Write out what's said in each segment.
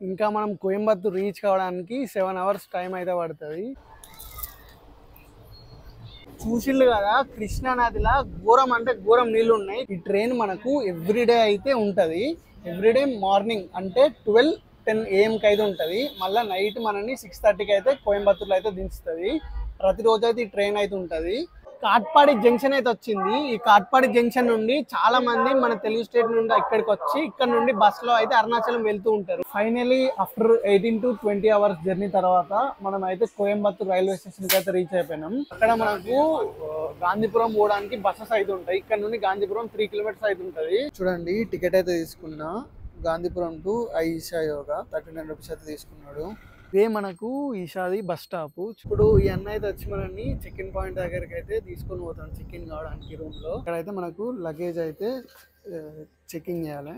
ఇంకా మనం కోయంబత్తూర్ రీచ్ కావడానికి 7 అవర్స్ టైం అయితే పడుతుంది. చూసిళ్ళు కదా కృష్ణా నదిలా ఘోరం అంటే ఘోరం నీళ్ళు ఉన్నాయి. ఈ ట్రైన్ మనకు ఎవ్రీడే అయితే ఉంటుంది. ఎవ్రీడే మార్నింగ్ అంటే 10 AM అయితే ఉంటుంది. మళ్ళీ నైట్ మనని 6:30కి అయితే కోయంబత్తూర్లో అయితే దించుతుంది. ప్రతిరోజు అయితే ఈ ట్రైన్ అయితే ఉంటుంది. కాట్పాడి జంక్షన్ అయితే వచ్చింది. ఈ కాట్పాడి జంక్షన్ నుండి చాలా మంది మన తెలుగు స్టేట్ నుండి ఇక్కడికి వచ్చి ఇక్కడ నుండి బస్సులో అయితే అరుణాచలం వెళ్తూ ఉంటారు. Finally after 18 to 20 hours journey తర్వాత మనం అయితే కోయంబత్తూర్ రైల్వే స్టేషన్ కి అయితే రీచ్ అయిపోయినాం. అక్కడ మనకు గాంధీపురం పోవడానికి బస్సెస్ అయితే ఉంటాయి. ఇక్కడ నుండి గాంధీపురం 3 kilometers అయితే ఉంటుంది. చూడండి టికెట్ అయితే తీసుకున్నా. గాంధీపురం టు ఈషా యోగా 39 రూపీస్ అయితే తీసుకున్నాడు. ఇదే మనకు ఈషాది బస్ స్టాప్. ఇప్పుడు ఈ అన్న అయితే వచ్చి మనల్ని చెక్ ఇన్ పాయింట్ దగ్గరికి అయితే తీసుకొని పోతాం చెక్ ఇన్ కావడానికి రూమ్ లో. ఇక్కడైతే మనకు లగేజ్ అయితే చెకింగ్ చేయాలి.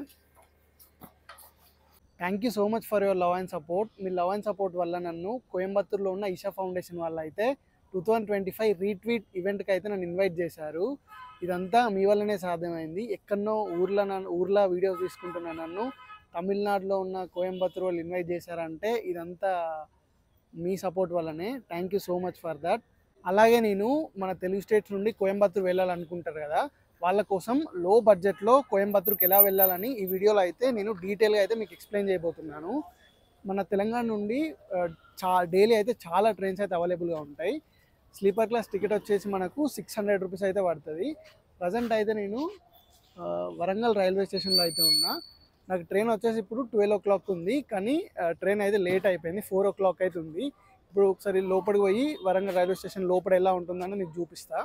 Thank you so much for your love and support. Me love and support వల్ల నన్ను కోయంబత్తూర్లో ఉన్న ఈషా ఫౌండేషన్ వల్ల అయితే 2025 రీట్వీట్ ఈవెంట్కి అయితే నన్ను ఇన్వైట్ చేశారు. ఇదంతా మీ వల్లనే సాధ్యమైంది. ఎక్కడనో ఊర్లో వీడియోస్ తీసుకుంటున్నా నన్ను తమిళనాడులో ఉన్న కోయంబత్తూర్ వాళ్ళు ఇన్వైట్ చేశారంటే ఇదంతా మీ సపోర్ట్ వల్లనే. Thank you so much for that. అలాగే నేను మన తెలుగు స్టేట్స్ నుండి కోయంబత్తూర్ వెళ్ళాలనుకుంటారు కదా, వాళ్ళ కోసం లో బడ్జెట్లో కోయంబత్తూర్కి ఎలా వెళ్ళాలని ఈ వీడియోలో అయితే నేను డీటెయిల్గా అయితే మీకు ఎక్స్ప్లెయిన్ చేయబోతున్నాను. మన తెలంగాణ నుండి డైలీ అయితే చాలా ట్రైన్స్ అయితే అవైలబుల్గా ఉంటాయి. స్లీపర్ క్లాస్ టికెట్ వచ్చేసి మనకు 600 రూపీస్ అయితే పడుతుంది. ప్రజెంట్ అయితే నేను వరంగల్ రైల్వే స్టేషన్లో అయితే ఉన్నా. నాకు ట్రైన్ వచ్చేసి ఇప్పుడు 12 o'clock ఉంది, కానీ ట్రైన్ అయితే లేట్ అయిపోయింది. 4 o'clock అయితే ఉంది. ఇప్పుడు ఒకసారి లోపలికి పోయి వరంగల్ రైల్వే స్టేషన్ లోపల ఎలా ఉంటుందని మీకు చూపిస్తా.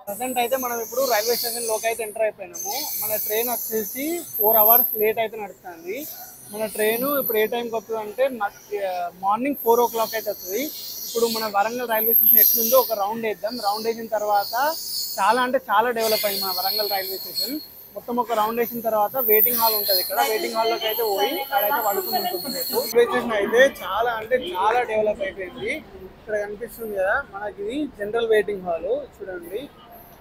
ప్రజెంట్ అయితే మనం ఇప్పుడు రైల్వే స్టేషన్లోకి అయితే ఎంటర్ అయిపోయినాము. మన ట్రైన్ వచ్చేసి 4 hours లేట్ అయితే నడుస్తుంది. మన ట్రైను ఇప్పుడు ఏ టైంకి వస్తుంది అంటే మార్నింగ్ 4 o'clock అయితే వస్తుంది. ఇప్పుడు మన వరంగల్ రైల్వే స్టేషన్ ఎట్లుందో ఒక రౌండ్ వేద్దాం. రౌండ్ వేసిన తర్వాత చాలా అంటే చాలా డెవలప్ అయింది మన వరంగల్ రైల్వే స్టేషన్. మొత్తం ఒక రౌండ్ వేసిన తర్వాత వెయిటింగ్ హాల్ ఉంటుంది. ఇక్కడ వెయిటింగ్ హాల్లోకి అయితే పోయి అక్కడైతే పడుకుని ఉంటుంది. రైల్వే స్టేషన్ అయితే చాలా అంటే చాలా డెవలప్ అయిపోయింది. ఇక్కడ కనిపిస్తుంది కదా మనకి ఇది జనరల్ వెయిటింగ్ హాల్. చూడండి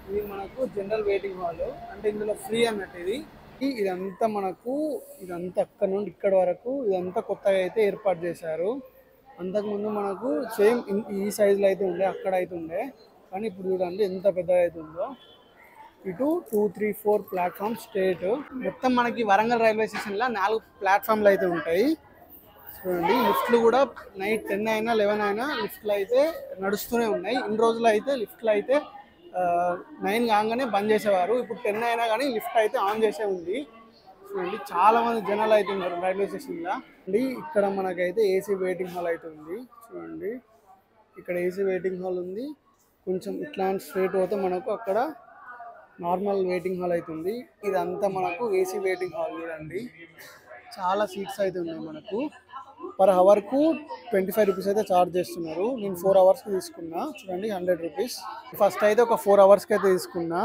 ఇది మనకు జనరల్ వెయిటింగ్ హాల్ అంటే ఇందులో ఫ్రీ అన్నట్టు. ఇదంతా మనకు ఇదంతా అక్కడ నుండి ఇక్కడ వరకు ఇదంతా కొత్తగా అయితే ఏర్పాటు చేశారు. అంతకుముందు మనకు సేమ్ ఈ సైజులో అయితే ఉండే, అక్కడ అయితే ఉండే, కానీ ఇప్పుడు చూడండి ఎంత పెద్దగా అయితే ఉందో. ఇటు 2, 3, 4 ప్లాట్ఫామ్ స్ట్రేట్. మొత్తం మనకి వరంగల్ రైల్వే స్టేషన్లో 4 ప్లాట్ఫామ్లు అయితే ఉంటాయి. చూడండి లిఫ్ట్లు కూడా నైట్ 10 అయినా 11 అయినా లిఫ్ట్లు అయితే నడుస్తూనే ఉన్నాయి. ఇన్ని రోజులు అయితే లిఫ్ట్లు అయితే 9 కాగానే బంద్ చేసేవారు. ఇప్పుడు 10 అయినా కానీ లిఫ్ట్ అయితే ఆన్ చేసే ఉంది. చూడండి చాలా మంది జనాలు అయితే ఉన్నారు రైల్వే స్టేషన్లో. ఇక్కడ మనకైతే ఏసీ వెయిటింగ్ హాల్ అయితే ఉంది. చూడండి ఇక్కడ ఏసీ వెయిటింగ్ హాల్ ఉంది. కొంచెం ఇట్లాంటి స్ట్రేట్ పోతే మనకు అక్కడ నార్మల్ వెయిటింగ్ హాల్ అవుతుంది. ఇదంతా మనకు ఏసీ వెయిటింగ్ హాల్. చూడండి చాలా సీట్స్ అయితే ఉన్నాయి. మనకు పర్ అవర్కు 25 రూపీస్ అయితే ఛార్జ్ చేస్తున్నారు. నేను 4 hours తీసుకున్నా. చూడండి 100 రూపీస్. ఫస్ట్ అయితే ఒక 4 hours అయితే తీసుకున్నా.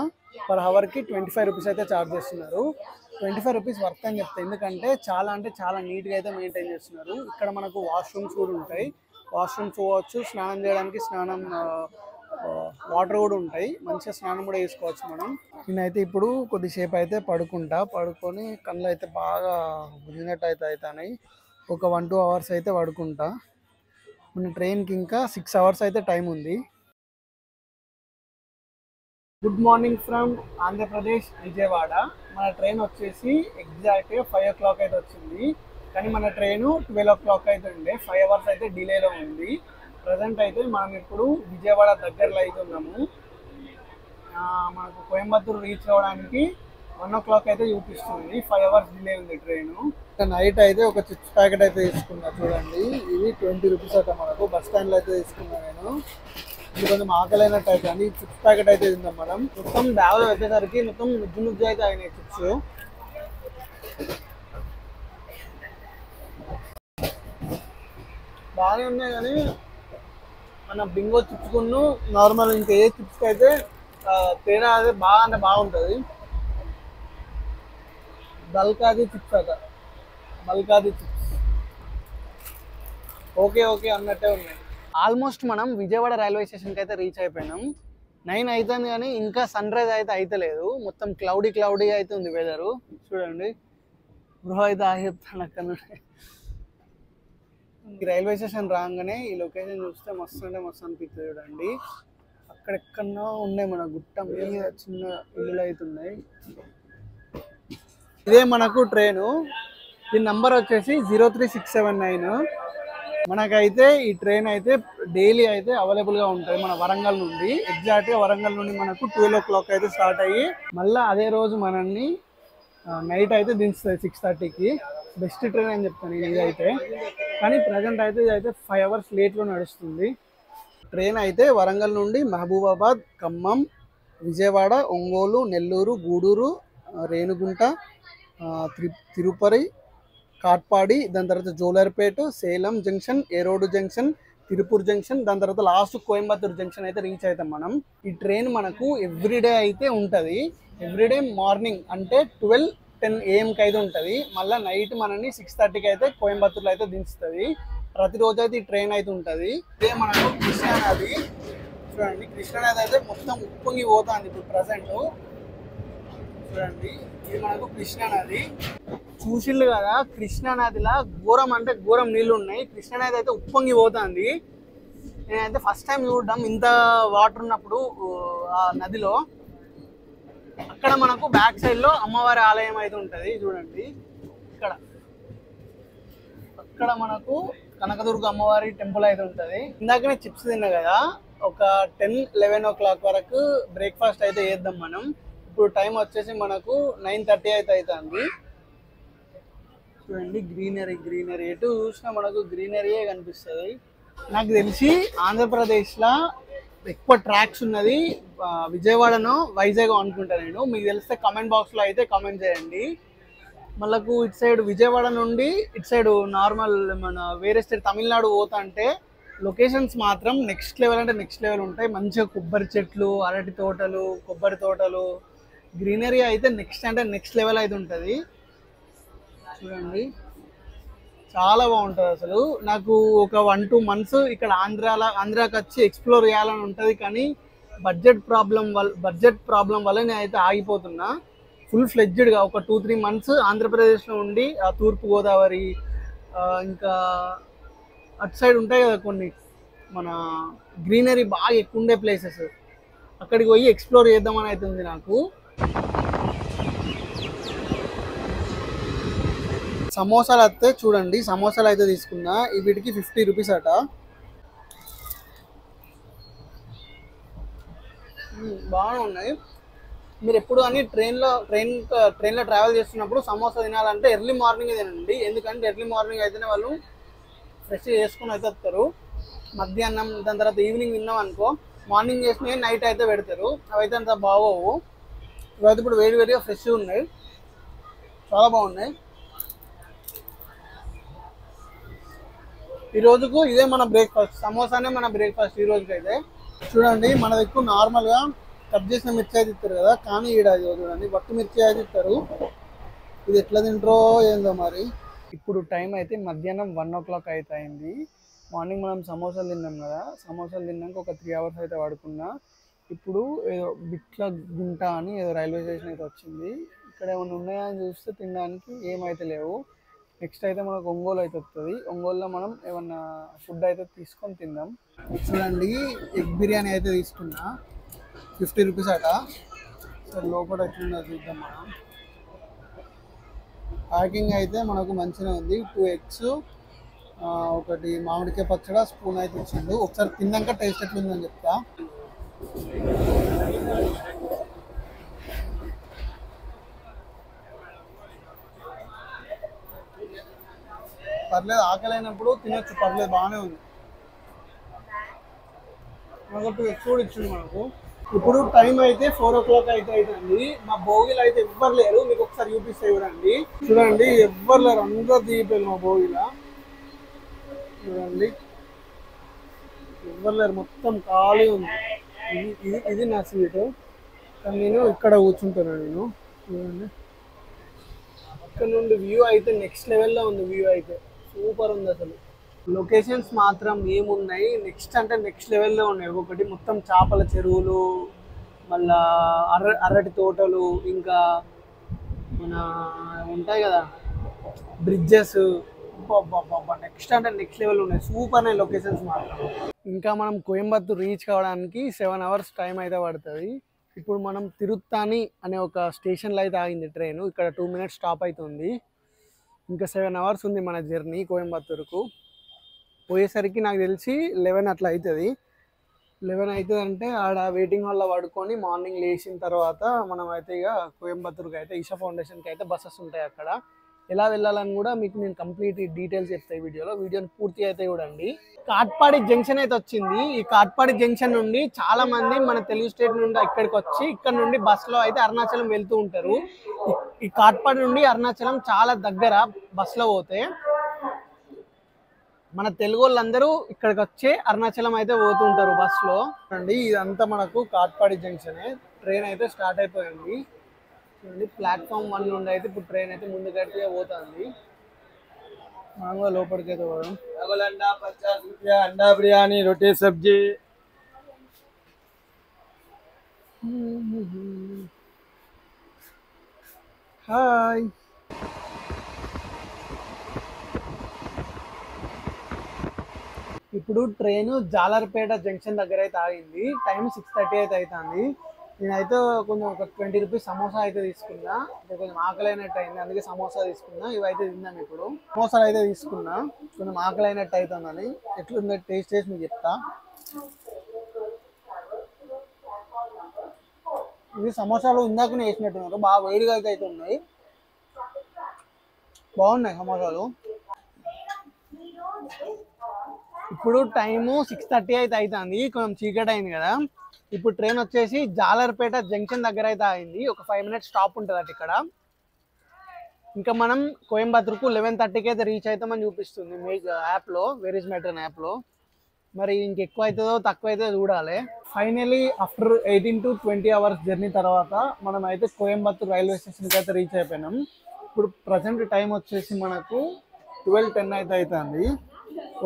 పర్ అవర్కి 25 రూపీస్ అయితే ఛార్జ్ చేస్తున్నారు. 25 రూపీస్ వర్త్ అని చెప్తాయి, ఎందుకంటే చాలా అంటే చాలా నీట్గా అయితే మెయింటైన్ చేస్తున్నారు. ఇక్కడ మనకు వాష్రూమ్స్ కూడా ఉంటాయి. వాష్రూమ్స్ పోవచ్చు, స్నానం చేయడానికి వాటర్ కూడా ఉంటాయి. మంచిగా స్నానం కూడా చేసుకోవచ్చు మనం. నేనైతే ఇప్పుడు కొద్దిసేపు అయితే పడుకొని కళ్ళు అయితే బాగా గుంజినట్టు అయితే అవుతాయి. ఒక 1-2 hours అయితే పడుకుంటా. మన ట్రైన్కి ఇంకా 6 hours అయితే టైం ఉంది. Good morning from Andhra Pradesh Vijayawada. మన ట్రైన్ వచ్చేసి ఎగ్జాక్ట్గా 5 o'clock అయితే వచ్చింది, కానీ మన ట్రైను 12 o'clock అయితే ఉండే. 5 hours అయితే డిలేలో ఉంది. ప్రజెంట్ అయితే మనం ఇప్పుడు విజయవాడ దగ్గరలో అయితే ఉన్నాము. మనకు కోయంబత్తూర్ రీచ్ అవ్వడానికి 1 o'clock అయితే చూపిస్తుంది. 5 hours డిలే ఉంది ట్రైను. నైట్ అయితే ఒక చిప్స్ ప్యాకెట్ అయితే తీసుకున్నా. చూడండి ఇది 20 రూపీస్ అయితే మనకు బస్ స్టాండ్లో అయితే తీసుకున్నా నేను. ఇది కొంచెం ఆకలైనట్టు అయితే అండి. చిప్స్ ప్యాకెట్ అయితే తిందాం మనం. మొత్తం బ్యాగ్లో వచ్చేసరికి మొత్తం నుజ్జు అయితే అయినాయి చిప్స్. బాగానే ఉన్నాయి, కానీ మన బింగో చిప్స్ కొన్ను నార్మల్ ఇంకా ఏ చిప్స్కి అయితే తేడా అయితే బాగా అంటే బాగుంటుంది. బల్కాది చిప్స్ అట, మల్కాది చిప్స్ ఓకే అన్నట్టే ఉన్నాయి. ఆల్మోస్ట్ మనం విజయవాడ రైల్వే స్టేషన్కి అయితే రీచ్ అయిపోయినాం. 9 అవుతుంది, కానీ ఇంకా సన్ రైజ్ అయితే అయితలేదు. మొత్తం క్లౌడీ అయితే ఉంది వెదరు. చూడండి బ్రో అయితే ఆగి చెప్తాను అక్కడ నుండి. ఈ రైల్వే స్టేషన్ రాగానే ఈ లొకేషన్ చూస్తే మస్తు అంటే మస్తు అనిపిస్తుంది చూడండి. అక్కడెక్కడో ఉన్నాయి మన గుట్ట మీద చిన్న ఇల్లులు అయితే ఉన్నాయి. ఇదే మనకు ట్రైను. దీని నంబర్ వచ్చేసి 03679. మనకైతే ఈ ట్రైన్ అయితే డైలీ అయితే అవైలబుల్గా ఉంటుంది మన వరంగల్ నుండి. ఎగ్జాక్ట్గా వరంగల్ నుండి మనకు 12 o'clock అయితే స్టార్ట్ అయ్యి మళ్ళీ అదే రోజు మనల్ని నైట్ అయితే దించుతుంది 6:30కి. బెస్ట్ ట్రైన్ అని చెప్తాను ఇదైతే. కానీ ప్రజెంట్ అయితే ఇదైతే 5 hours లేట్లో నడుస్తుంది. ట్రైన్ అయితే వరంగల్ నుండి మహబూబాబాద్, ఖమ్మం, విజయవాడ, ఒంగోలు, నెల్లూరు, గూడూరు, రేణుగుంట, తిరుపతి, కాట్పాడి, దాని తర్వాత Jolarpettai, Salem junction, Erode junction, Tiruppur junction, దాని తర్వాత లాస్ట్ కోయంబత్తూర్ జంక్షన్ అయితే రీచ్ అవుతాం మనం. ఈ ట్రైన్ మనకు ఎవ్రీడే అయితే ఉంటుంది. ఎవ్రీడే మార్నింగ్ అంటే 12-10 AM అయితే ఉంటుంది. మళ్ళీ నైట్ మనని 6:30కి అయితే కోయంబత్తూర్లో అయితే దించుతుంది. ప్రతిరోజు అయితే ఈ ట్రైన్ అయితే ఉంటుంది. ఇదే మనకు కృష్ణానది చూడండి. కృష్ణానది అయితే మొత్తం ఉప్పొంగి పోతుంది ఇప్పుడు ప్రజెంట్ చూడండి. ఇది మనకు కృష్ణానది. చూసిళ్ళు కదా, కృష్ణానదిలా ఘోరం అంటే ఘోరం నీళ్ళు ఉన్నాయి. కృష్ణానది అయితే ఉప్పొంగి పోతుంది. నేనైతే ఫస్ట్ టైం చూడడం ఇంత వాటర్ ఉన్నప్పుడు ఆ నదిలో. అక్కడ మనకు బ్యాక్ సైడ్లో అమ్మవారి ఆలయం అయితే ఉంటుంది చూడండి. అక్కడ మనకు కనకదుర్గ అమ్మవారి టెంపుల్ అయితే ఉంటుంది. ఇందాకనే చిప్స్ తిన్నా కదా, ఒక 10-11 o'clock వరకు బ్రేక్ఫాస్ట్ అయితే చేద్దాం మనం. ఇప్పుడు టైం వచ్చేసి మనకు 9:30 అయితే అవుతుంది చూడండి. గ్రీనరీ ఎటు చూసినా మనకు గ్రీనరీయే కనిపిస్తుంది. నాకు తెలిసి ఆంధ్రప్రదేశ్లో ఎక్కువ ట్రాక్స్ ఉన్నది విజయవాడనో వైజాగ్ అనుకుంటా నేను. మీకు తెలిస్తే కమెంట్ బాక్స్లో అయితే కమెంట్ చేయండి. మనకు ఇటు సైడ్ విజయవాడ నుండి ఇటు సైడ్ నార్మల్ మన వేరే స్టేట్ తమిళనాడు పోతా అంటే లొకేషన్స్ మాత్రం నెక్స్ట్ లెవెల్ అంటే నెక్స్ట్ లెవెల్ ఉంటాయి. మంచిగా కొబ్బరి చెట్లు, అరటి తోటలు, కొబ్బరి తోటలు, గ్రీనరీ అయితే నెక్స్ట్ అంటే నెక్స్ట్ లెవెల్ అయితే ఉంటుంది చూడండి. చాలా బాగుంటుంది అసలు. నాకు ఒక 1-2 months ఇక్కడ ఆంధ్రాకి వచ్చి ఎక్స్ప్లోర్ చేయాలని ఉంటుంది. కానీ బడ్జెట్ ప్రాబ్లం వల్ల నేను అయితే ఆగిపోతున్నా. ఫుల్ ఫ్లెడ్జ్డ్గా ఒక 2-3 months ఆంధ్రప్రదేశ్లో ఉండి ఆ తూర్పు గోదావరి ఇంకా అటు సైడ్ ఉంటాయి కదా కొన్ని మన గ్రీనరీ బాగా ఎక్కువ ఉండే ప్లేసెస్, అక్కడికి పోయి ఎక్స్ప్లోర్ చేద్దామని అవుతుంది నాకు. సమోసాలు అయితే చూడండి, సమోసాలు అయితే తీసుకున్నా. వీటికి 50 rupees అట. బాగానే ఉన్నాయి. మీరు ఎప్పుడు అని ట్రైన్లో ట్రావెల్ చేస్తున్నప్పుడు సమోసా తినాలంటే ఎర్లీ మార్నింగ్ తినండి. ఎందుకంటే ఎర్లీ మార్నింగ్ అయితేనే వాళ్ళు ఫ్రెష్ చేసుకుని అయితే వస్తారు. మధ్యాహ్నం దాని తర్వాత ఈవినింగ్ తిన్నాం అనుకో, మార్నింగ్ చేసినవి నైట్ అయితే పెడతారు. అవైతే అంత బాగోవు. ఇవైతే ఇప్పుడు వేడిగా ఫ్రెష్గా ఉన్నాయి, చాలా బాగున్నాయి. ఈ రోజుకు ఇదే మన బ్రేక్ఫాస్ట్, సమోసానే మన బ్రేక్ఫాస్ట్ ఈ రోజుకి అయితే. చూడండి మన దగ్గర నార్మల్గా కట్ చేసిన మిర్చి అయితే ఇస్తారు కదా, కానీ ఈడ చూడండి వట్టి మిర్చి అయితే ఇస్తారు. ఇది ఎట్లా తింటారో ఏందో మరి. ఇప్పుడు టైం అయితే మధ్యాహ్నం 1 o'clock అయితే అయింది. మార్నింగ్ మనం సమోసాలు తిన్నాం కదా, సమోసాలు తిన్నాక ఒక 3 hours అయితే పడుకున్నా. ఇప్పుడు ఏదో బిట్ల గుంట అని ఏదో రైల్వే స్టేషన్ అయితే వచ్చింది. ఇక్కడ ఏమైనా ఉన్నాయా అని చూస్తే తినడానికి ఏమైతే లేవు. నెక్స్ట్ అయితే మనకు ఒంగోలు అయితే వస్తుంది. ఒంగోలులో మనం ఏమన్నా ఫుడ్ అయితే తీసుకొని తిందాం. చూడండి ఎగ్ బిర్యానీ అయితే తీసుకున్నా, 50 rupees అట. సరే లోపల ఎట్లుందో చూద్దాం మనం. ప్యాకింగ్ అయితే మనకు మంచిగా ఉంది. 2 eggs, ఒకటి మామిడికాయ పచ్చడి, స్పూన్ అయితే ఇచ్చిండు. ఒకసారి తిన్నాక టేస్ట్ ఎట్లుందని చెప్తా. పర్లేదు, ఆకలి అయినప్పుడు తినొచ్చు, పర్లేదు, బాగానే ఉంది. మనకు 2 eggs కూడా ఇచ్చిండు మనకు. ఇప్పుడు టైం అయితే 4 o'clock అయితే అవుతుంది. మా భోగిలు అయితే ఎవ్వరు లేరు, మీకు ఒకసారి చూపిస్తే చూడండి. చూడండి ఎవ్వరు లేరు, అందరూ దిగిపోయారు మా భోగిలా. చూడండి ఎవ్వరు లేరు, మొత్తం ఖాళీ ఉంది. ఇది నా సీటు, కానీ నేను ఇక్కడ కూర్చుంటున్నాను నేను. చూడండి ఇక్కడ నుండి వ్యూ అయితే నెక్స్ట్ లెవెల్లో ఉంది. వ్యూ అయితే సూపర్ ఉంది అసలు. లొకేషన్స్ మాత్రం ఏమున్నాయి నెక్స్ట్ అంటే నెక్స్ట్ లెవెల్లో ఉన్నాయి. ఒకటి మొత్తం చేపల చెరువులు, మళ్ళా అరటి తోటలు, ఇంకా మన ఉంటాయి కదా బ్రిడ్జెస్, నెక్స్ట్ అంటే నెక్స్ట్ లెవెల్ ఉన్నాయి. సూపర్ ఉన్నాయి లొకేషన్స్ మాత్రం. ఇంకా మనం కోయంబత్తూర్ రీచ్ కావడానికి 7 అవర్స్ టైం అయితే పడుతుంది. ఇప్పుడు మనం తిరుత్తాని అనే ఒక స్టేషన్లో అయితే ఆగింది ట్రైన్. ఇక్కడ 2 మినిట్స్ స్టాప్ అవుతుంది. ఇంకా 7 అవర్స్ ఉంది మన జర్నీ కోయంబత్తూర్కు. పోయేసరికి నాకు తెలిసి 11 అట్లా అవుతుంది. 11 అవుతుంది అంటే ఆడ వెయిటింగ్ హాల్లో పడుకొని మార్నింగ్ లేచిన తర్వాత మనం అయితే ఇక కోయంబత్తూర్కి అయితే ఈషా ఫౌండేషన్కి అయితే బస్సెస్ ఉంటాయి. అక్కడ ఎలా వెళ్ళాలని కూడా మీకు నేను కంప్లీట్ డీటెయిల్స్ చెప్తాయి వీడియోని పూర్తి అయితే చూడండి. కాట్పాడి జంక్షన్ అయితే వచ్చింది. ఈ కాట్పాడి జంక్షన్ నుండి చాలా మంది మన తెలుగు స్టేట్ నుండి ఇక్కడికి వచ్చి ఇక్కడ నుండి బస్సులో అయితే అరుణాచలం వెళ్తూ ఉంటారు. ఈ కాట్పాడి నుండి అరుణాచలం చాలా దగ్గర బస్సులో పోతే. మన తెలుగు వాళ్ళందరూ ఇక్కడికి వచ్చి అరుణాచలం అయితే పోతూ ఉంటారు బస్సులో అండి. ఇదంతా మనకు కాట్పాడి జంక్షనే. ట్రైన్ అయితే స్టార్ట్ అయిపోయింది చూడండి. ప్లాట్ఫామ్ 1 నుండి అయితే ఇప్పుడు ట్రైన్ అయితే ముందుకైతే పోతుంది. మనం కూడా లోపలికి అయితే పోదాం. अंडा 50 रुपया, अंडा बिरयानी, रोटी सब्जी. హాయ్, ఇప్పుడు ట్రైన్ జాలర్పేట జంక్షన్ దగ్గర అయితే ఆగింది. టైం 6:30 అయితే అవుతుంది. నేనైతే కొంచెం ఒక 20 రూపీస్ సమోసా అయితే తీసుకున్నా. కొంచెం ఆకలి అయినట్టు అయింది, అందుకే సమోసా తీసుకున్నా. ఇవైతే తిన్నాం. ఇప్పుడు సమోసాలు అయితే తీసుకున్నా, కొంచెం ఆకలి అయినట్టు అవుతుందని. ఎట్లుందో టేస్ట్ చేసి మీకు చెప్తా. ఇవి సమోసాలు ఇందాకనే వేసినట్టున్నారు, బాగా వేడిగా అయితే ఉన్నాయి. బాగున్నాయి సమోసాలు. ఇప్పుడు టైము 6:30 అయితే అవుతుంది. కొంచెం చీకటి అయింది కదా. ఇప్పుడు ట్రైన్ వచ్చేసి జాలర్పేట జంక్షన్ దగ్గర అయితే అయింది. ఒక 5 మినిట్స్ స్టాప్ ఉంటుంది అటు ఇక్కడ. ఇంకా మనం కోయంబత్తూర్కు 11:30కి అయితే రీచ్ అవుతామని చూపిస్తుంది మీ యాప్లో, వేర్ ఇస్ మెట్రో యాప్లో. మరి ఇంకెక్కువ అవుతుందో తక్కువ అవుతుందో చూడాలి. Finally after 18 to 20 hours journey తర్వాత మనం అయితే కోయంబత్తూర్ రైల్వే స్టేషన్కి అయితే రీచ్ అయిపోయినాం. ఇప్పుడు ప్రజెంట్ టైం వచ్చేసి మనకు 12:10 అయితే అవుతుంది.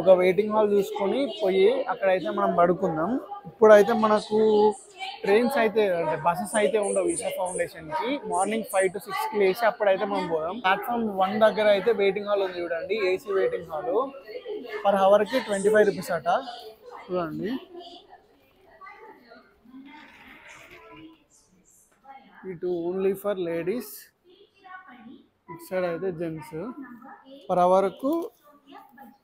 ఒక వెయిటింగ్ హాల్ చూసుకొని పోయి అక్కడైతే మనం పడుకుందాం. ఇప్పుడైతే మనకు ట్రైన్స్ అయితే అంటే బస్సెస్ అయితే ఉండవు ఈషా ఫౌండేషన్కి. మార్నింగ్ 5 to 6కి లేచి అప్పుడైతే మనం పోదాం. ప్లాట్ఫామ్ 1 దగ్గర అయితే వెయిటింగ్ హాల్ ఉంది చూడండి, ఏసీ వెయిటింగ్ హాల్. పర్ అవర్కి 25 రూపీస్ అట చూడండి. ఇటు ఓన్లీ ఫర్ లేడీస్, ఇటు సైడ్ అయితే జెంట్స్. పర్ అవర్కు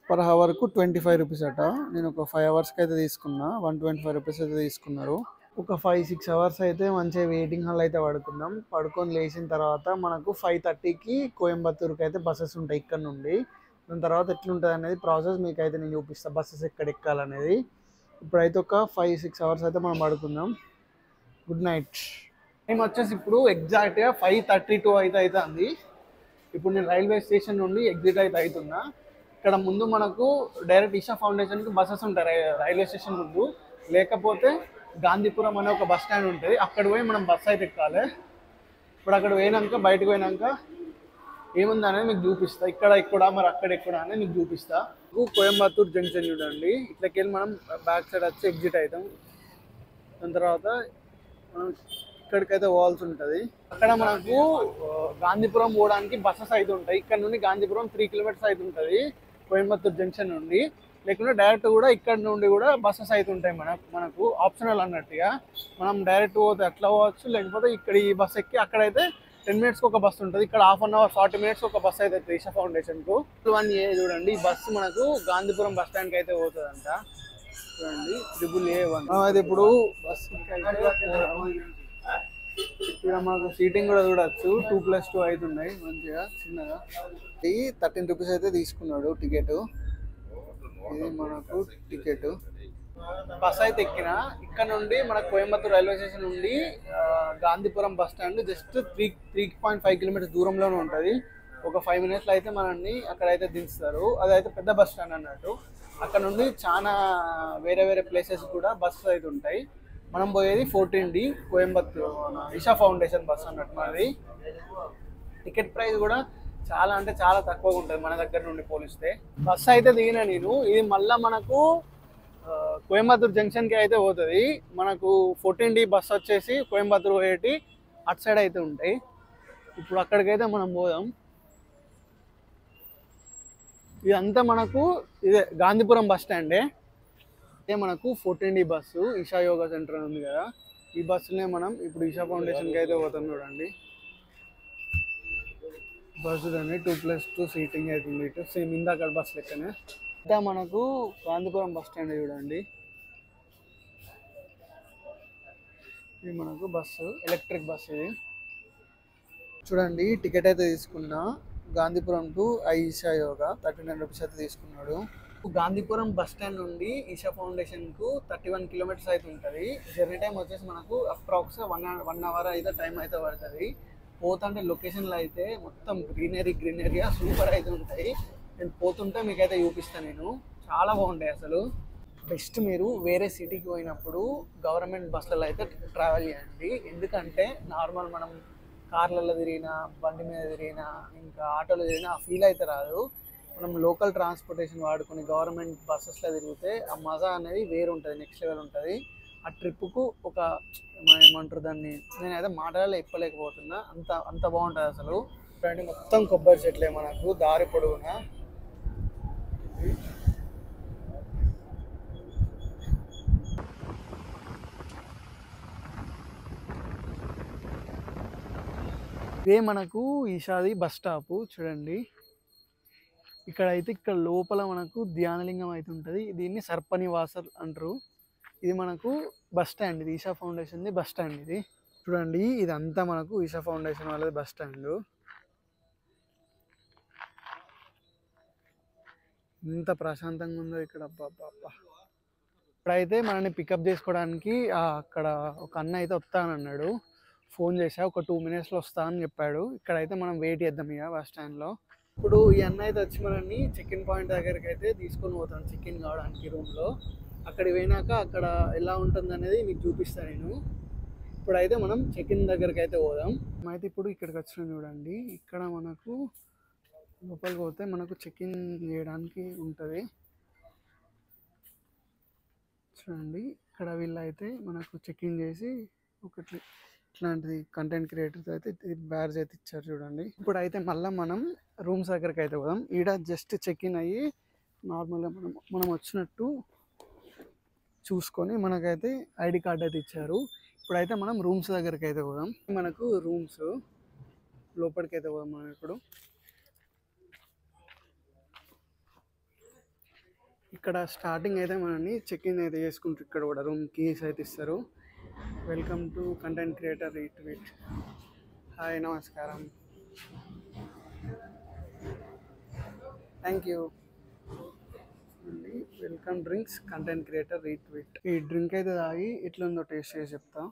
25 రూపీస్ అట. నేను ఒక 5 అవర్స్కి అయితే తీసుకున్నా, 125 రూపీస్ అయితే తీసుకున్నారు. ఒక 5-6 అవర్స్ అయితే మంచిగా వెయిటింగ్ హాల్ అయితే పడుకుందాం. పడుకొని లేచిన తర్వాత మనకు 5:30కి కోయంబత్తూర్కి అయితే బస్సెస్ ఉంటాయి ఇక్కడ నుండి. దాని తర్వాత ఎట్లుంటుంది అనేది ప్రాసెస్ మీకు అయితే నేను చూపిస్తాను, బస్సెస్ ఎక్కడ ఎక్కాలనేది. ఇప్పుడైతే ఒక 5-6 అవర్స్ అయితే మనం పడుకుందాం. Good night. టైం వచ్చేసి ఇప్పుడు ఎగ్జాక్ట్గా 5:32 అయితే అవుతుంది. ఇప్పుడు నేను రైల్వే స్టేషన్ నుండి ఎగ్జిట్ అయితే అవుతున్నా. ఇక్కడ ముందు మనకు డైరెక్ట్ ఈషా ఫౌండేషన్కి బస్సెస్ ఉంటాయి రైల్వే స్టేషన్ ముందు. లేకపోతే గాంధీపురం అనే ఒక బస్ స్టాండ్ ఉంటుంది, అక్కడ పోయి మనం బస్సు అయితే ఎక్కాలి. ఇప్పుడు అక్కడ పోయినాక బయటకు పోయినాక ఏముంది అనేది మీకు చూపిస్తా. ఇక్కడ మరి అక్కడ అనేది మీకు చూపిస్తా. కోయంబత్తూర్ జంక్షన్ చూడండి, ఇట్లకి వెళ్ళి మనం బ్యాక్ సైడ్ వచ్చి ఎగ్జిట్ అవుతాం. దాని తర్వాత మనం ఇక్కడికైతే పోవాల్సి ఉంటుంది. అక్కడ మనకు గాంధీపురం పోవడానికి బస్సెస్ అయితే ఉంటాయి. ఇక్కడ నుండి గాంధీపురం 3 కిలోమీటర్స్ అయితే ఉంటుంది కోయంబత్తూర్ జంక్షన్ నుండి. లేకుంటే డైరెక్ట్ కూడా ఇక్కడ నుండి కూడా బస్సెస్ అయితే ఉంటాయి. మనకు ఆప్షనల్ అన్నట్టుగా మనం డైరెక్ట్ పోతే అట్లా పోవచ్చు, లేకపోతే ఇక్కడ ఈ బస్ ఎక్కి అక్కడైతే 10 మినిట్స్కి ఒక బస్సు ఉంటుంది. ఇక్కడ 1/2 అవర్ 40 మినిట్స్ ఒక బస్సు అయితే ఈషా ఫౌండేషన్కు. 1A చూడండి, ఈ బస్సు మనకు గాంధీపురం బస్ స్టాండ్కి అయితే పోతుందంట. చూడండి AAA1. అది ఇప్పుడు బస్సు ఇక్కడ మనకు సీటింగ్ కూడా చూడొచ్చు. 2+2 అయితే ఉన్నాయి మంచిగా చిన్నగా. 13 రూపీస్ అయితే తీసుకున్నాడు టికెట్. ఇది మనకు టికెట్. బస్ అయితే ఎక్కిన ఇక్కడ నుండి మన కోయంబత్తూర్ రైల్వే స్టేషన్ నుండి Gandhipuram bus stand just 3.5 kilometres దూరంలోనే ఉంటుంది. ఒక 5 మినిట్స్లో అయితే మనల్ని అక్కడైతే దించుతారు. అదైతే పెద్ద బస్ స్టాండ్ అన్నట్టు. అక్కడ నుండి చాలా వేరే ప్లేసెస్ కూడా బస్సెస్ అయితే ఉంటాయి. మనం పోయేది 14D Coimbatore Isha foundation bus అన్నట్టు. మనది టికెట్ ప్రైస్ కూడా చాలా అంటే చాలా తక్కువగా ఉంటుంది మన దగ్గర నుండి పోలిస్తే. బస్సు అయితే దిగిన నేను. ఇది మళ్ళీ మనకు కోయంబత్తూర్ జంక్షన్కి అయితే పోతుంది. మనకు 14D బస్ వచ్చేసి కోయంబత్తూర్ పోయేటి అటు సైడ్ అయితే ఉంటాయి. ఇప్పుడు అక్కడికైతే మనం పోదాం. ఇదంతా మనకు ఇదే గాంధీపురం బస్ స్టాండే. ఇదే మనకు 14D bus Isha yoga centre ఉంది కదా, ఈ బస్సునే మనం ఇప్పుడు ఈషా ఫౌండేషన్కి అయితే పోతాం. చూడండి బస్సు దాన్ని 2+2 సీటింగ్ అవుతుంది. ఇటు సేమ్ ఇందాక బస్ లెక్కనే. ఇంకా మనకు గాంధీపురం బస్ స్టాండ్ చూడండి. ఇది మనకు బస్సు, ఎలక్ట్రిక్ బస్సు ఇది. చూడండి టికెట్ అయితే తీసుకున్నా. గాంధీపురం టు ఈషా యోగా 39 రూపీస్ అయితే తీసుకున్నాడు. గాంధీపురం బస్ స్టాండ్ నుండి ఈషా ఫౌండేషన్కు 31 కిలోమీటర్స్ అయితే ఉంటుంది. జర్నీ టైం వచ్చేసి మనకు అప్రాక్స్ 1 అవర్ అయితే టైం అయితే పడుతుంది. పోతుంటే లొకేషన్లో అయితే మొత్తం గ్రీనరీగా సూపర్ అయితే ఉంటాయి. నేను పోతుంటే మీకైతే చూపిస్తాను. నేను చాలా బాగుంటాయి అసలు. బెస్ట్ మీరు వేరే సిటీకి పోయినప్పుడు గవర్నమెంట్ బస్సులలో అయితే ట్రావెల్ చేయండి. ఎందుకంటే నార్మల్ మనం కార్లలో తిరిగినా, బండి మీద తిరిగినా, ఇంకా ఆటోలో తిరిగినా ఆ ఫీల్ అయితే రాదు. మనం లోకల్ ట్రాన్స్పోర్టేషన్ వాడుకొని గవర్నమెంట్ బస్సెస్లో తిరిగితే ఆ మజా అనేది వేరు ఉంటుంది, నెక్స్ట్ లెవెల్ ఉంటుంది. ఆ ట్రిప్పుకు ఒక ఏమంటారు దాన్ని, నేనైతే మాటలలో చెప్పలేకపోతున్నా, అంత అంత బాగుంటుంది అసలు. మొత్తం కొబ్బరి చెట్లే మనకు దారి పొడవునా. ఇదే మనకు ఈషాది బస్ స్టాప్. చూడండి ఇక్కడ లోపల మనకు ధ్యానలింగం అయితే ఉంటుంది. దీన్ని సర్పనివాసర్ అంటారు. ఇది మనకు బస్ స్టాండ్, ఇది ఈషా ఫౌండేషన్ది బస్ స్టాండ్. ఇది చూడండి, ఇదంతా మనకు ఈషా ఫౌండేషన్ వాళ్ళది బస్ స్టాండ్. ఇంత ప్రశాంతంగా ఉందో ఇక్కడ. అబ్బా ఇప్పుడైతే మనల్ని పికప్ చేసుకోవడానికి అక్కడ ఒక అన్న అయితే వస్తానన్నాడు. ఫోన్ చేసా, ఒక 2 మినిట్స్లో వస్తా అని చెప్పాడు. ఇక్కడైతే మనం వెయిట్ చేద్దాం ఇక బస్ స్టాండ్లో. ఇప్పుడు ఈ అన్న అయితే వచ్చి మనల్ని చెక్ ఇన్ పాయింట్ దగ్గరికి అయితే తీసుకొని పోతాను, చెక్ ఇన్ కావడానికి రూమ్లో. అక్కడికి పోయినాక అక్కడ ఎలా ఉంటుంది అనేది మీకు చూపిస్తాను నేను. ఇప్పుడైతే మనం చెక్ ఇన్ దగ్గరికి అయితే పోదాం. అయితే ఇప్పుడు ఇక్కడికి వచ్చినాం. చూడండి ఇక్కడ మనకు లోపలికి పోతే మనకు చెక్ ఇన్ చేయడానికి ఉంటుంది. చూడండి ఇక్కడ వీళ్ళైతే మనకు చెక్ ఇన్ చేసి ఒకటి ఇట్లాంటిది కంటెంట్ క్రియేటర్స్ అయితే బ్యాడ్జ్ అయితే ఇచ్చారు. చూడండి ఇప్పుడైతే మళ్ళీ మనం రూమ్స్ దగ్గరికి అయితే పోదాం. ఈడ జస్ట్ చెక్ ఇన్ అయ్యి నార్మల్గా మనం వచ్చినట్టు చూసుకొని మనకైతే ఐడి కార్డ్ అయితే ఇచ్చారు. ఇప్పుడైతే మనం రూమ్స్ దగ్గరికి అయితే పోదాం. మనకు రూమ్స్ లోపలికి అయితే పోదాం మనం ఇప్పుడు. ఇక్కడ స్టార్టింగ్ అయితే మనల్ని చెక్ ఇన్ అయితే చేసుకుంటారు. ఇక్కడ కూడా రూమ్ కీస్ అయితే ఇస్తారు. Welcome to content creator retweet. Hi, నమస్కారం, thank you. Welcome drinks content creator retweet. ఈ డ్రింక్ అయితే తాగి ఎట్లుందో టేస్ట్ చేసి చెప్తా.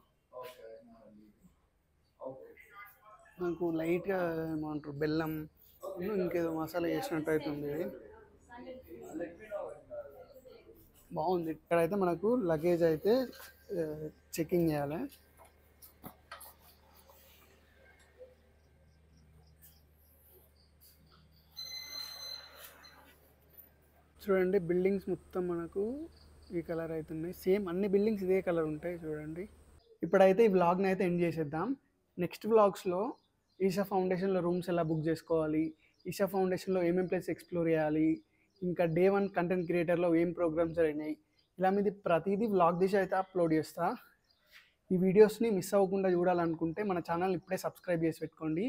నాకు లైట్గా ఏమంటారు బెల్లం ఇంకేదో మసాలా వేసినట్టు అవుతుంది. ఇది బాగుంది. ఇక్కడైతే మనకు లగేజ్ అయితే చెకింగ్ చేయాలి. చూడండి బిల్డింగ్స్ మొత్తం మనకు ఈ కలర్ అవుతున్నాయి. సేమ్ అన్ని బిల్డింగ్స్ ఇదే కలర్ ఉంటాయి. చూడండి ఇప్పుడైతే ఈ వ్లాగ్ని అయితే ఎండ్ చేసేద్దాం. నెక్స్ట్ వ్లాగ్స్లో ఈషా ఫౌండేషన్లో రూమ్స్ ఎలా బుక్ చేసుకోవాలి, ఈషా ఫౌండేషన్లో ఏమేమి ప్లేస్ ఎక్స్ప్లోర్ చేయాలి, ఇంకా డే 1 కంటెంట్ క్రియేటర్లో ఏం ప్రోగ్రామ్స్ జరిగినాయి, ఇలా మీది ప్రతిదీ వ్లాగ్ తీసి అయితే అప్లోడ్ చేస్తా. ఈ వీడియోస్ని మిస్ అవ్వకుండా చూడాలనుకుంటే మన ఛానల్ని ఇప్పుడే సబ్స్క్రైబ్ చేసి పెట్టుకోండి.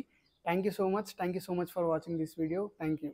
Thank you so much for watching this video. Thank you.